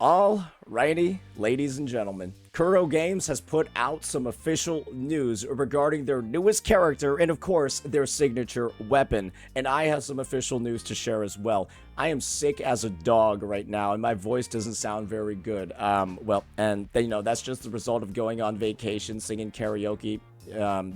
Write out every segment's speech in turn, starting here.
Alrighty, ladies and gentlemen, Kuro Games has put out some official news regarding their newest character and, of course, their signature weapon. And I have some official news to share as well. I am sick as a dog right now, and my voice doesn't sound very good. That's just the result of going on vacation, singing karaoke,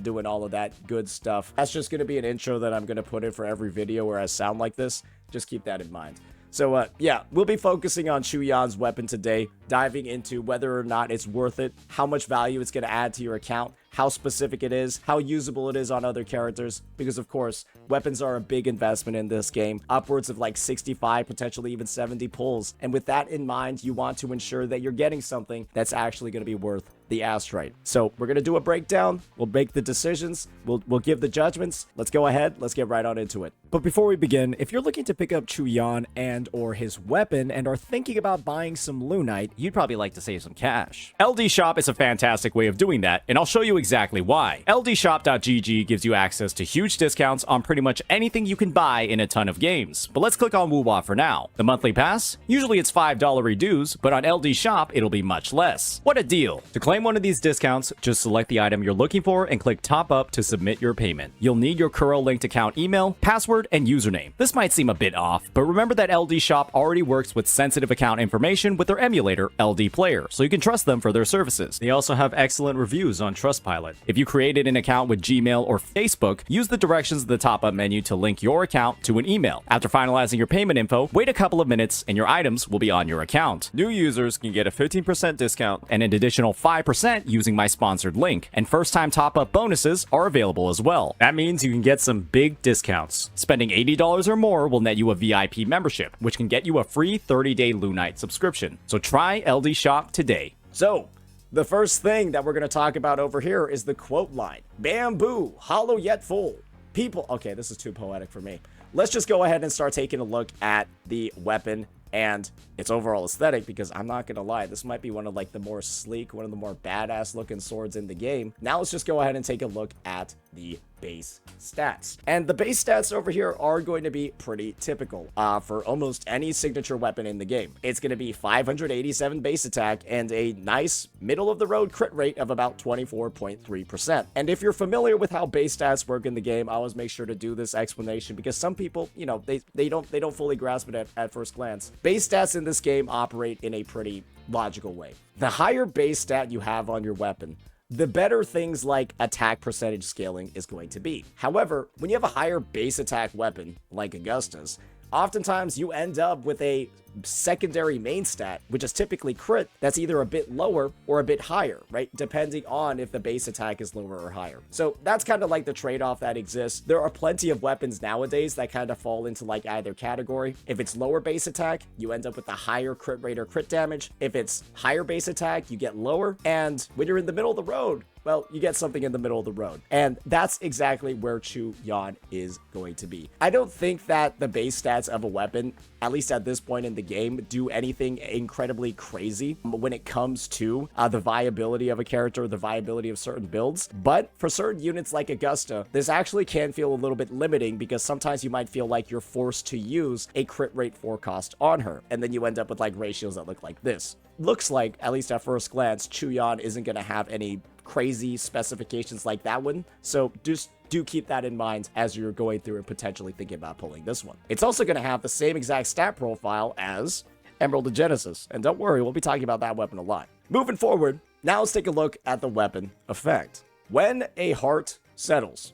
doing all of that good stuff. That's just going to be an intro that I'm going to put in for every video where I sound like this. Just keep that in mind. So, we'll be focusing on Qiuyuan's weapon today, diving into whether or not it's worth it, how much value it's going to add to your account, how specific it is, how usable it is on other characters, because of course, weapons are a big investment in this game, upwards of like 65, potentially even 70 pulls, and with that in mind, you want to ensure that you're getting something that's actually going to be worth the astrite. So we're going to do a breakdown, we'll make the decisions, we'll give the judgments. Let's go ahead, let's get right on into it. But before we begin, if you're looking to pick up Qiuyuan and or his weapon and are thinking about buying some lunite, you'd probably like to save some cash. LDShop is a fantastic way of doing that, and I'll show you exactly why. LDShop.gg gives you access to huge discounts on pretty much anything you can buy in a ton of games. But let's click on Wuwa for now. The monthly pass? Usually it's $5 dues, but on LDShop it'll be much less. What a deal! To claim one of these discounts, just select the item you're looking for and click top up to submit your payment. You'll need your Kuro linked account email, password, and username. This might seem a bit off, but remember that LDShop already works with sensitive account information with their emulator, LD Player, so you can trust them for their services. They also have excellent reviews on Trustpilot. If you created an account with Gmail or Facebook, use the directions in the top-up menu to link your account to an email. After finalizing your payment info, wait a couple of minutes and your items will be on your account. New users can get a 15% discount and an additional 5% using my sponsored link, and first-time top-up bonuses are available as well. That means you can get some big discounts. Spending $80 or more will net you a VIP membership, which can get you a free 30-day Lunite subscription. So try LD Shop today. So, the first thing that we're going to talk about over here is the quote line. Bamboo, hollow yet full. People, okay, this is too poetic for me. Let's just go ahead and start taking a look at the weapon and its overall aesthetic, because I'm not gonna lie, this might be one of like the more sleek, one of the more badass looking swords in the game. Now let's just go ahead and take a look at the base stats. And the base stats over here are going to be pretty typical for almost any signature weapon in the game. It's going to be 587 base attack and a nice middle of the road crit rate of about 24.3%. And if you're familiar with how base stats work in the game, I always make sure to do this explanation because some people, you know, they don't fully grasp it at first glance. Base stats in this game operate in a pretty logical way. The higher base stat you have on your weapon, the better things like attack percentage scaling is going to be. However, when you have a higher base attack weapon, like Augusta's, oftentimes you end up with a secondary main stat, which is typically crit, that's either a bit lower or a bit higher, right? Depending on if the base attack is lower or higher. So that's kind of like the trade-off that exists. There are plenty of weapons nowadays that kind of fall into like either category. If it's lower base attack, you end up with a higher crit rate or crit damage. If it's higher base attack, you get lower. And when you're in the middle of the road, well, you get something in the middle of the road. And that's exactly where Qiuyuan is going to be. I don't think that the base stats of a weapon, at least at this point in the game, do anything incredibly crazy when it comes to the viability of a character, the viability of certain builds. But for certain units like Augusta, this actually can feel a little bit limiting because sometimes you might feel like you're forced to use a crit rate forecast on her. And then you end up with like ratios that look like this. Looks like, at least at first glance, Qiuyuan isn't going to have any crazy specifications like that one. So just do keep that in mind as you're going through and potentially thinking about pulling this one. It's also going to have the same exact stat profile as Emerald of Genesis. And don't worry, we'll be talking about that weapon a lot. Moving forward, now let's take a look at the weapon effect. When a heart settles,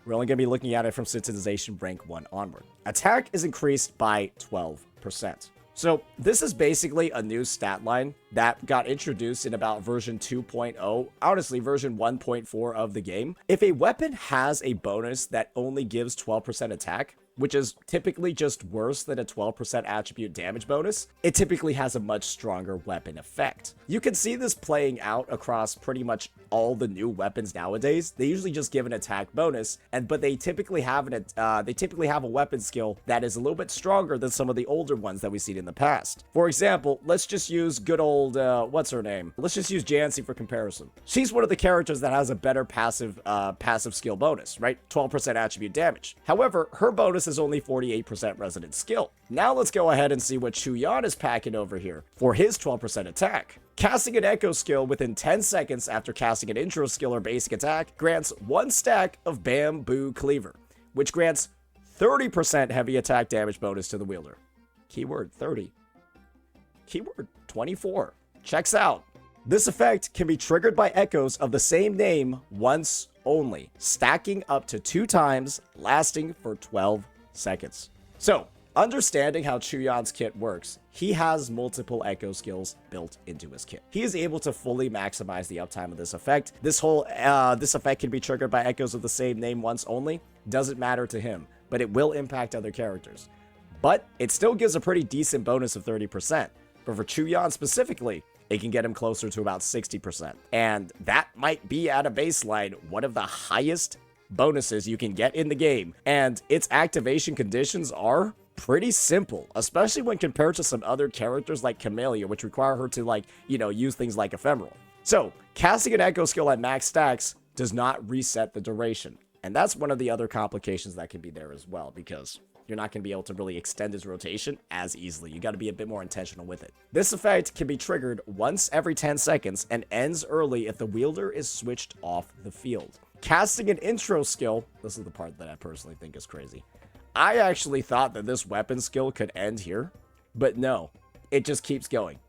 we're only going to be looking at it from sensitization rank 1 onward. Attack is increased by 12%. So this is basically a new stat line that got introduced in about version 2.0, honestly version 1.4 of the game. If a weapon has a bonus that only gives 12% attack, which is typically just worse than a 12% attribute damage bonus, it typically has a much stronger weapon effect. You can see this playing out across pretty much all the new weapons nowadays. They usually just give an attack bonus, but they typically have a weapon skill that is a little bit stronger than some of the older ones that we've seen in the past. For example, let's just use good old what's her name? Let's just use Jancy for comparison. She's one of the characters that has a better passive skill bonus, right? 12% attribute damage. However, her bonus bonus is only 48% resident skill. Now let's go ahead and see what Qiuyuan is packing over here for his 12% attack. Casting an echo skill within 10 seconds after casting an intro skill or basic attack grants 1 stack of Bamboo Cleaver, which grants 30% heavy attack damage bonus to the wielder. Keyword 30. Keyword 24. Checks out. This effect can be triggered by echoes of the same name once only, stacking up to 2 times, lasting for 12 seconds. So, understanding how Qiuyuan's kit works, he has multiple echo skills built into his kit. He is able to fully maximize the uptime of this effect. This effect can be triggered by echoes of the same name once only. Doesn't matter to him, but it will impact other characters. But it still gives a pretty decent bonus of 30%. But for Qiuyuan specifically, it can get him closer to about 60%. And that might be at a baseline one of the highest bonuses you can get in the game. And its activation conditions are pretty simple, especially when compared to some other characters like Camellia, which require her to use things like Ephemeral. So, casting an echo skill at max stacks does not reset the duration. And that's one of the other complications that can be there as well, because you're not going to be able to really extend his rotation as easily. You got to be a bit more intentional with it. This effect can be triggered once every 10 seconds and ends early if the wielder is switched off the field. Casting an intro skill, this is the part that I personally think is crazy. I actually thought that this weapon skill could end here, but no, it just keeps going.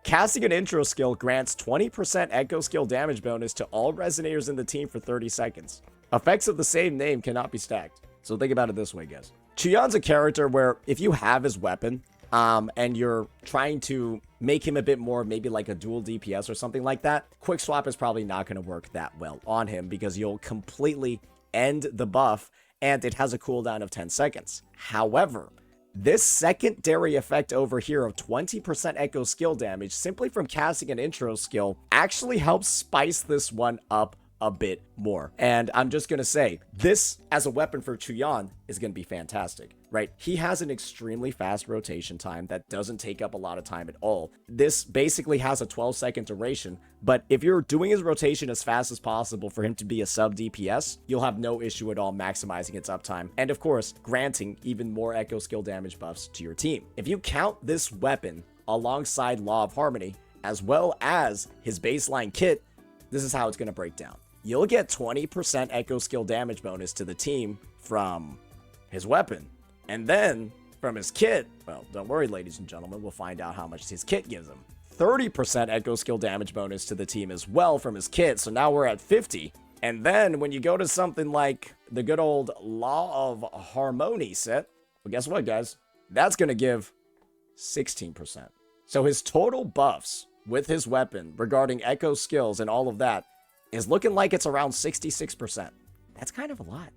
Casting an intro skill grants 20% echo skill damage bonus to all resonators in the team for 30 seconds. Effects of the same name cannot be stacked. So think about it this way, guys. Qiuyuan's a character where if you have his weapon, and you're trying to make him a bit more maybe like a dual DPS or something like that, quick swap is probably not going to work that well on him because you'll completely end the buff and it has a cooldown of 10 seconds. However, this secondary effect over here of 20% echo skill damage simply from casting an intro skill actually helps spice this one up a bit more. And I'm just gonna say, this as a weapon for Qiuyuan is gonna be fantastic, right? He has an extremely fast rotation time that doesn't take up a lot of time at all. This basically has a 12-second duration, but if you're doing his rotation as fast as possible for him to be a sub DPS, you'll have no issue at all maximizing its uptime, and of course, granting even more echo skill damage buffs to your team. If you count this weapon alongside Law of Harmony, as well as his baseline kit, this is how it's gonna break down. You'll get 20% echo skill damage bonus to the team from his weapon. And then from his kit, well, don't worry, ladies and gentlemen, we'll find out how much his kit gives him. 30% echo skill damage bonus to the team as well from his kit, so now we're at 50. And then when you go to something like the good old Law of Harmony set, well, guess what, guys? That's going to give 16%. So his total buffs with his weapon regarding echo skills and all of that is looking like it's around 66%. That's kind of a lot.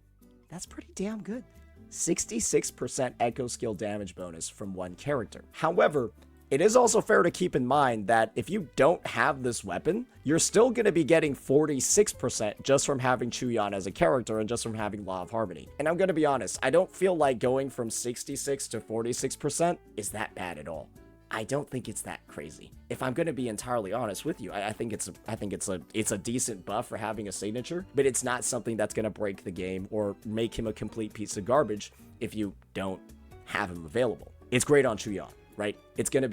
That's pretty damn good. 66% echo skill damage bonus from one character. However, it is also fair to keep in mind that if you don't have this weapon, you're still going to be getting 46% just from having Qiuyuan as a character and just from having Law of Harmony. And I'm going to be honest, I don't feel like going from 66 to 46% is that bad at all. I don't think it's that crazy. If I'm going to be entirely honest with you, I think it's a decent buff for having a signature, but it's not something that's going to break the game or make him a complete piece of garbage if you don't have him available. It's great on Qiuyuan, right? It's going to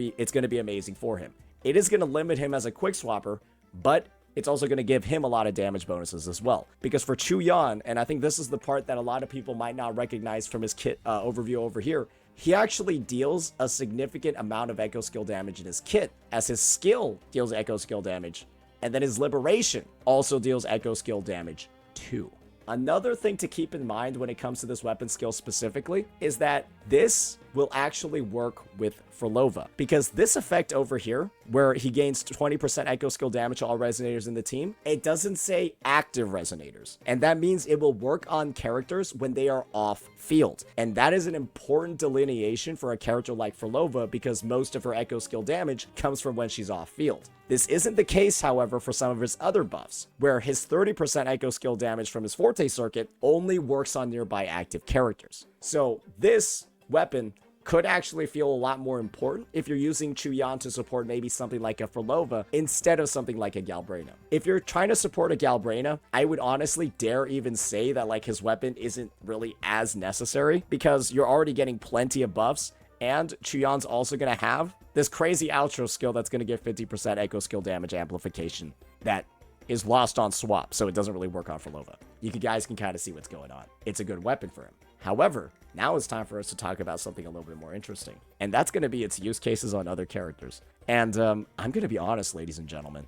be amazing for him. It is going to limit him as a quick swapper, but it's also going to give him a lot of damage bonuses as well. Because for Qiuyuan, and I think this is the part that a lot of people might not recognize from his kit overview over here, he actually deals a significant amount of echo skill damage in his kit, as his skill deals echo skill damage, and then his liberation also deals echo skill damage too. Another thing to keep in mind when it comes to this weapon skill specifically is that this will actually work with Frolova, because this effect over here, where he gains 20% echo skill damage to all resonators in the team, it doesn't say active resonators, and that means it will work on characters when they are off field, and that is an important delineation for a character like Frolova, because most of her echo skill damage comes from when she's off field. This isn't the case, however, for some of his other buffs, where his 30% echo skill damage from his Forte circuit only works on nearby active characters. So this weapon could actually feel a lot more important if you're using Qiuyuan to support maybe something like a Furlova instead of something like a Galbraina. If you're trying to support a Galbraina, I would honestly dare even say that like his weapon isn't really as necessary because you're already getting plenty of buffs, and Qiuyuan's also going to have this crazy outro skill that's going to give 50% echo skill damage amplification that is lost on swap, so it doesn't really work on Furlova. You guys can kind of see what's going on. It's a good weapon for him. However, now it's time for us to talk about something a little bit more interesting, and that's going to be its use cases on other characters. And I'm going to be honest, ladies and gentlemen,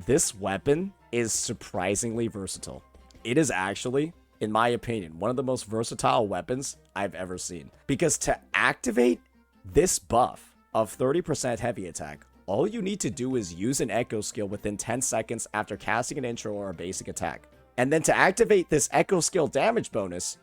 this weapon is surprisingly versatile. It is actually, in my opinion, one of the most versatile weapons I've ever seen, because to activate this buff of 30% heavy attack, all you need to do is use an echo skill within 10 seconds after casting an intro or a basic attack. And then to activate this echo skill damage bonus,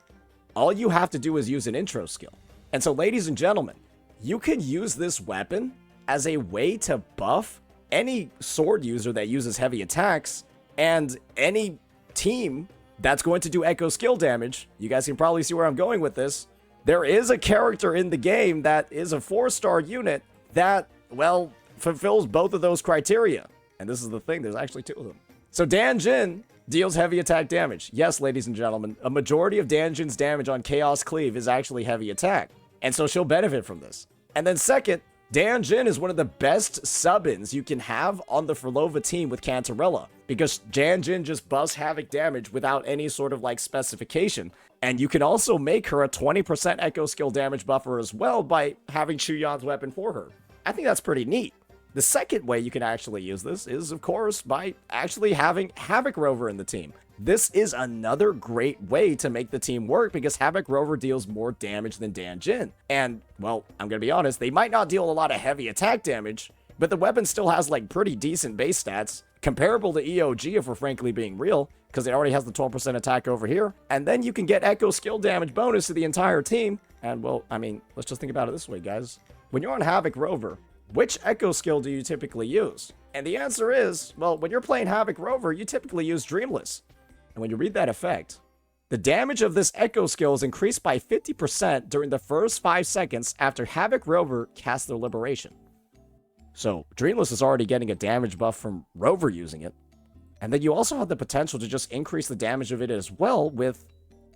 all you have to do is use an intro skill. And so, ladies and gentlemen, you could use this weapon as a way to buff any sword user that uses heavy attacks and any team that's going to do echo skill damage. You guys can probably see where I'm going with this. There is a character in the game that is a 4-star unit that, well, fulfills both of those criteria. And this is the thing, there's actually 2 of them. So Dan Jin deals heavy attack damage. Yes, ladies and gentlemen, a majority of Dan Jin's damage on Chaos Cleave is actually heavy attack. And so she'll benefit from this. And then second, Dan Jin is one of the best sub-ins you can have on the Furlova team with Cantarella, because Dan Jin just buffs havoc damage without any sort of like specification. And you can also make her a 20% echo skill damage buffer as well by having Qiuyuan's weapon for her. I think that's pretty neat. The second way you can actually use this is, of course, by actually having Havoc Rover in the team. This is another great way to make the team work because Havoc Rover deals more damage than Dan Jin. And, well, I'm going to be honest, they might not deal a lot of heavy attack damage, but the weapon still has, like, pretty decent base stats, comparable to EOG if we're frankly being real, because it already has the 12% attack over here. And then you can get echo skill damage bonus to the entire team. And, well, I mean, let's just think about it this way, guys. When you're on Havoc Rover, which echo skill do you typically use? And the answer is, well, when you're playing Havoc Rover, you typically use Dreamless. And when you read that effect, the damage of this echo skill is increased by 50% during the first 5 seconds after Havoc Rover casts their Liberation. So Dreamless is already getting a damage buff from Rover using it. And then you also have the potential to just increase the damage of it as well with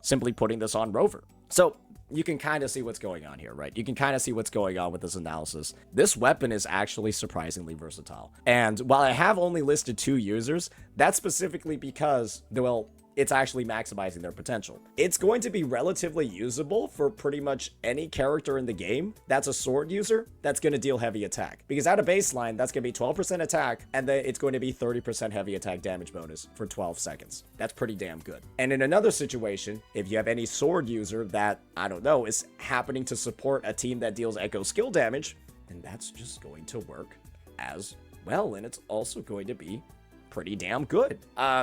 simply putting this on Rover. So you can kind of see what's going on here, right? You can kind of see what's going on with this analysis. This weapon is actually surprisingly versatile. And while I have only listed 2 users, that's specifically because, well, it's actually maximizing their potential. It's going to be relatively usable for pretty much any character in the game that's a sword user that's going to deal heavy attack. Because at a baseline, that's going to be 12% attack, and then it's going to be 30% heavy attack damage bonus for 12 seconds. That's pretty damn good. And in another situation, if you have any sword user that, I don't know, is happening to support a team that deals echo skill damage, and that's just going to work as well, and it's also going to be pretty damn good.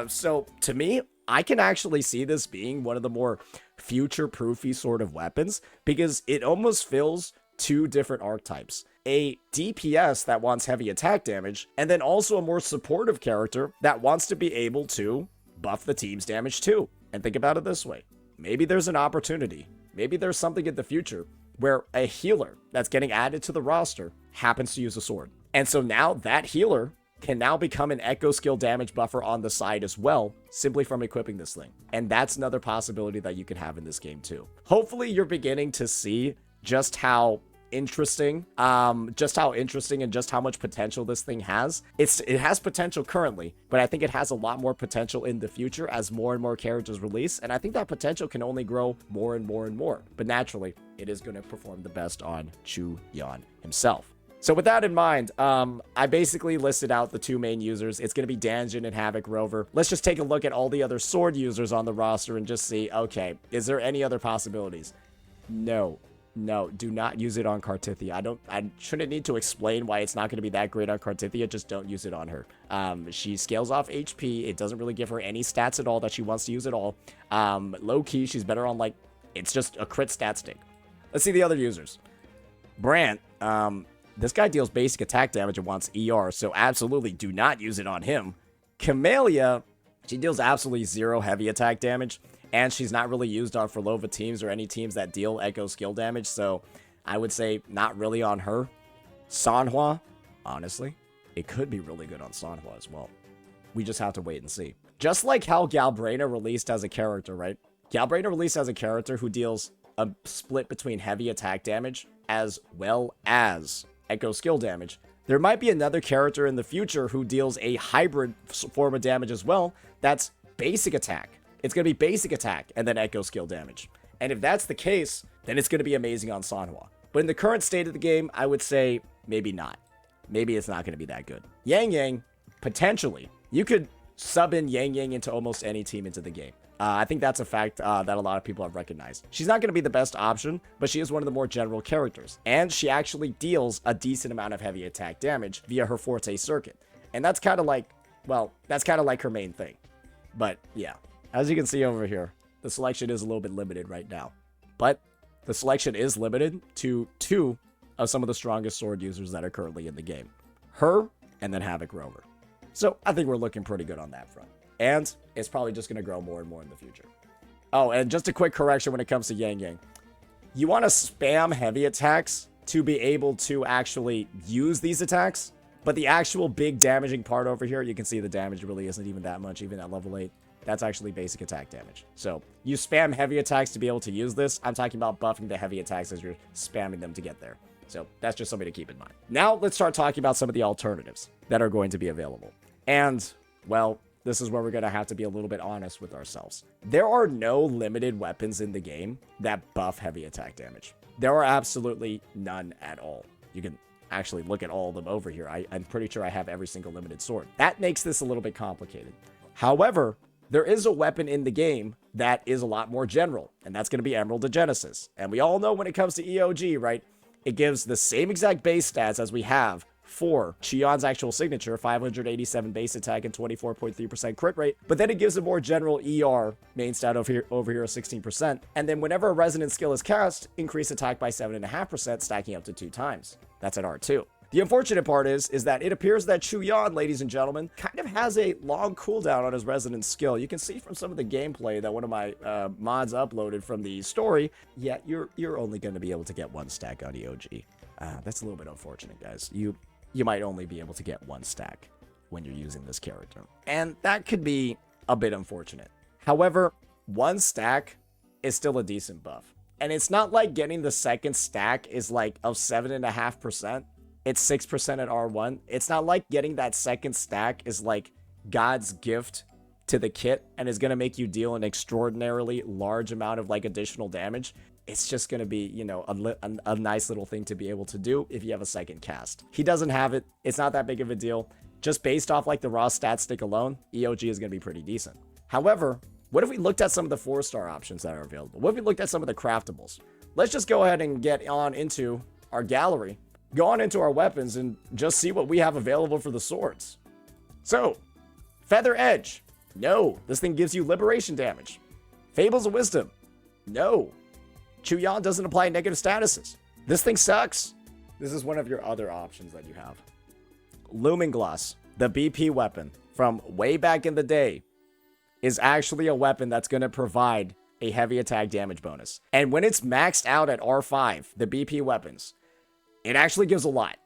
So to me, I can actually see this being one of the more future-proofy sort of weapons because it almost fills 2 different archetypes. A DPS that wants heavy attack damage, and then also a more supportive character that wants to be able to buff the team's damage too. And think about it this way. Maybe there's an opportunity. Maybe there's something in the future where a healer that's getting added to the roster happens to use a sword. And so now that healer can now become an echo skill damage buffer on the side as well, simply from equipping this thing. And that's another possibility that you can have in this game too. Hopefully you're beginning to see just how interesting and just how much potential this thing has. It has potential currently, but I think it has a lot more potential in the future as more and more characters release, and I think that potential can only grow more and more and more. But naturally, it is going to perform the best on Qiuyuan himself. So with that in mind, I basically listed out the 2 main users. It's going to be Dan Jin and Havoc Rover. Let's just take a look at all the other sword users on the roster and just see, okay, is there any other possibilities? No, do not use it on Kartithia. I shouldn't need to explain why it's not going to be that great on Kartithia. Just don't use it on her. She scales off HP. It doesn't really give her any stats at all that she wants to use at all. Low key, she's better on, like, it's just a crit stat stick. Let's see the other users. Brant, this guy deals basic attack damage and wants ER, so absolutely do not use it on him. Camellia, she deals absolutely 0 heavy attack damage, and she's not really used on Furlova teams or any teams that deal echo skill damage, so I would say not really on her. Sanhua, honestly, it could be really good on Sanhua as well. We just have to wait and see. Just like how Galbraina released as a character, right? Galbraina released as a character who deals a split between heavy attack damage as well as echo skill damage. There might be another character in the future who deals a hybrid form of damage as well. That's basic attack. It's going to be basic attack and then echo skill damage. And if that's the case, then it's going to be amazing on Sanhua. But in the current state of the game, I would say maybe not. Maybe it's not going to be that good. Yang Yang, potentially. You could sub in Yang Yang into almost any team into the game. I think that's a fact that a lot of people have recognized. She's not going to be the best option, but she is one of the more general characters. And she actually deals a decent amount of heavy attack damage via her Forte circuit. And that's kind of like, well, that's kind of like her main thing. But yeah, as you can see over here, the selection is a little bit limited right now. But the selection is limited to 2 of some of the strongest sword users that are currently in the game. Her and then Havoc Rover. So I think we're looking pretty good on that front. And it's probably just going to grow more and more in the future. Oh, and just a quick correction when it comes to Yang Yang. You want to spam heavy attacks to be able to actually use these attacks. But the actual big damaging part over here, you can see the damage really isn't even that much, even at level 8. That's actually basic attack damage. So you spam heavy attacks to be able to use this. I'm talking about buffing the heavy attacks as you're spamming them to get there. So that's just something to keep in mind. Now let's start talking about some of the alternatives that are going to be available. And, well, this is where we're going to have to be a little bit honest with ourselves. There are no limited weapons in the game that buff heavy attack damage. There are absolutely none at all. You can actually look at all of them over here. I'm pretty sure I have every single limited sword. That makes this a little bit complicated. However, there is a weapon in the game that is a lot more general, and that's going to be Emerald of Genesis. And we all know when it comes to EOG, right? It gives the same exact base stats as we have for Qiuyuan's actual signature, 587 base attack and 24.3% crit rate, but then it gives a more general ER main stat over here of 16%, and then whenever a resonant skill is cast, increase attack by 7.5%, stacking up to 2 times. That's at R2. The unfortunate part is that it appears that Qiuyuan, ladies and gentlemen, kind of has a long cooldown on his resonant skill. You can see from some of the gameplay that one of my mods uploaded from the story, yeah, you're only going to be able to get 1 stack on EOG. That's a little bit unfortunate, guys. You might only be able to get 1 stack when you're using this character. And that could be a bit unfortunate. However, 1 stack is still a decent buff. And it's not like getting the second stack is like of 7.5%. It's 6% at R1. It's not like getting that second stack is like God's gift to the kit and is going to make you deal an extraordinarily large amount of like additional damage. It's just going to be, you know, a nice little thing to be able to do if you have a second cast. He doesn't have it. It's not that big of a deal. Just based off like the raw stat stick alone, EOG is going to be pretty decent. However, what if we looked at some of the 4-star options that are available? What if we looked at some of the craftables? Let's just go ahead and get on into our gallery, go on into our weapons, and just see what we have available for the swords. So, Feather Edge. No, this thing gives you liberation damage. Fables of Wisdom. No. Qiuyuan doesn't apply negative statuses. This thing sucks. This is one of your other options that you have. Looming Gloss, the BP weapon from way back in the day, is actually a weapon that's going to provide a heavy attack damage bonus. And when it's maxed out at R5, the BP weapons, it actually gives a lot.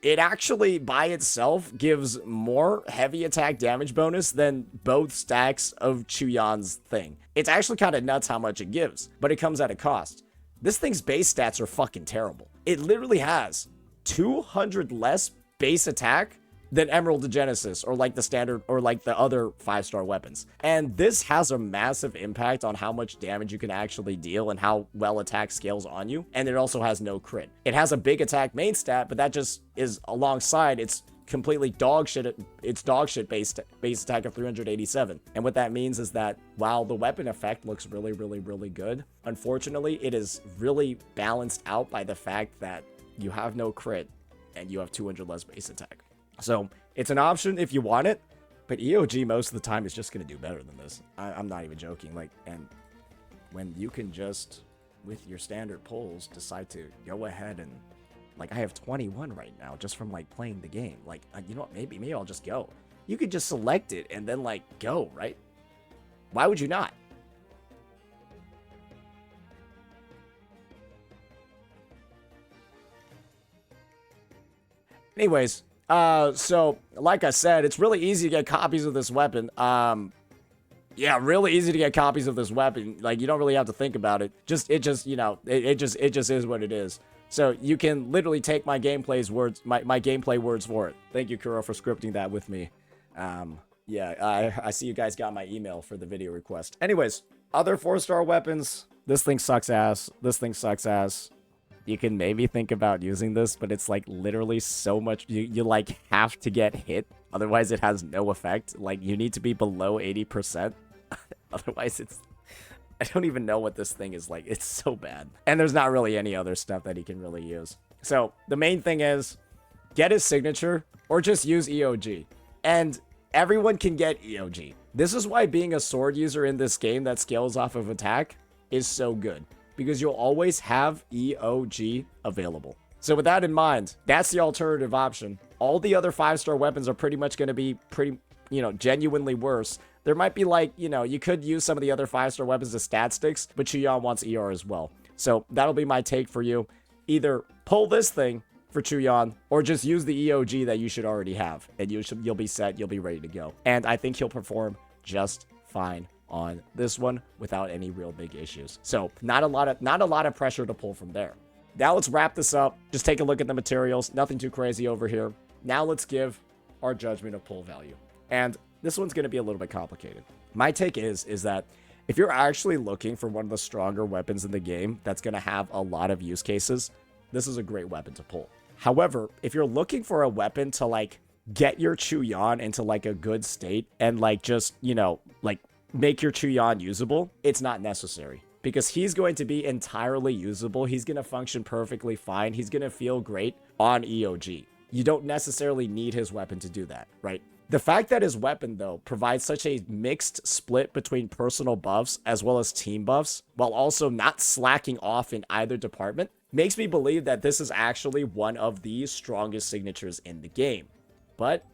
It actually, by itself, gives more heavy attack damage bonus than both stacks of Qiuyuan's thing. It's actually kind of nuts how much it gives, but it comes at a cost. This thing's base stats are fucking terrible. It literally has 200 less base attack than Emerald of Genesis, or like the standard, or like the other 5-star weapons. And this has a massive impact on how much damage you can actually deal and how well attack scales on you. And it also has no crit. It has a big attack main stat, but that just is alongside its completely dog shit. It's dog shit base attack of 387. And what that means is that while the weapon effect looks really, really, really good, unfortunately, it is really balanced out by the fact that you have no crit and you have 200 less base attack. So it's an option if you want it, but EOG most of the time is just going to do better than this. I'm not even joking. Like, and when you can just, with your standard pulls, decide to go ahead and, like, I have 21 right now just from like playing the game. Like, you know what? Maybe I'll just go. You could just select it and then like go, right? Why would you not? Anyways, so like I said, it's really easy to get copies of this weapon. Yeah, really easy to get copies of this weapon. Like, you don't really have to think about it. It just is what it is. So you can literally take my gameplay's words, my gameplay words for it. Thank you, Kuro, for scripting that with me. Yeah, I see you guys got my email for the video request. Anyways, other 4-star weapons. This thing sucks ass. This thing sucks ass. You can maybe think about using this, but it's like literally so much. You like have to get hit. Otherwise, it has no effect. Like, you need to be below 80%. Otherwise, I don't even know what this thing is like. It's so bad. And there's not really any other stuff that he can really use. So the main thing is get his signature or just use EOG. And everyone can get EOG. This is why being a sword user in this game that scales off of attack is so good. Because you'll always have EOG available. So with that in mind, that's the alternative option. All the other 5-star weapons are pretty much going to be genuinely worse. There might be like, you could use some of the other 5-star weapons as stat sticks, but Qiuyuan wants ER as well. So that'll be my take for you. Either pull this thing for Qiuyuan or just use the EOG that you should already have. And you'll be set, you'll be ready to go. And I think he'll perform just fine on this one without any real big issues. So not a lot of pressure to pull from there. Now let's wrap this up. Just take a look at the materials. Nothing too crazy over here. Now let's give our judgment of pull value. And this one's going to be a little bit complicated. My take is that if you're actually looking for one of the stronger weapons in the game that's going to have a lot of use cases, this is a great weapon to pull. However, if you're looking for a weapon to like get your Qiuyuan into like a good state and like just, like make your Qiuyuan usable, it's not necessary. Because he's going to be entirely usable. He's going to function perfectly fine. He's going to feel great on EOG. You don't necessarily need his weapon to do that, right? The fact that his weapon, though, provides such a mixed split between personal buffs as well as team buffs, while also not slacking off in either department, makes me believe that this is actually one of the strongest signatures in the game. But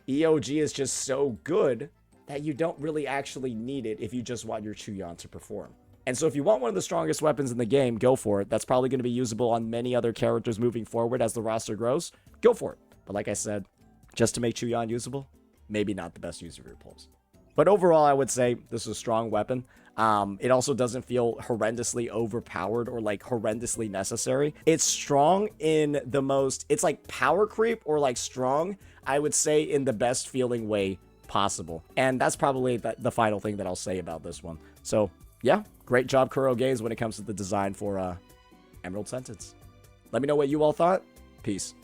EOG is just so good that you don't really actually need it if you just want your Qiuyuan to perform. And so if you want one of the strongest weapons in the game, go for it. That's probably going to be usable on many other characters moving forward as the roster grows. Go for it. But like I said, just to make Qiuyuan usable, maybe not the best use of your pulls. But overall, I would say this is a strong weapon. It also doesn't feel horrendously overpowered or like horrendously necessary. It's strong in the most, it's like power creep or like strong, I would say, in the best feeling way possible. And that's probably the final thing that I'll say about this one. So yeah, great job, Kuro Games, when it comes to the design for Emerald Sentence. Let me know what you all thought. Peace.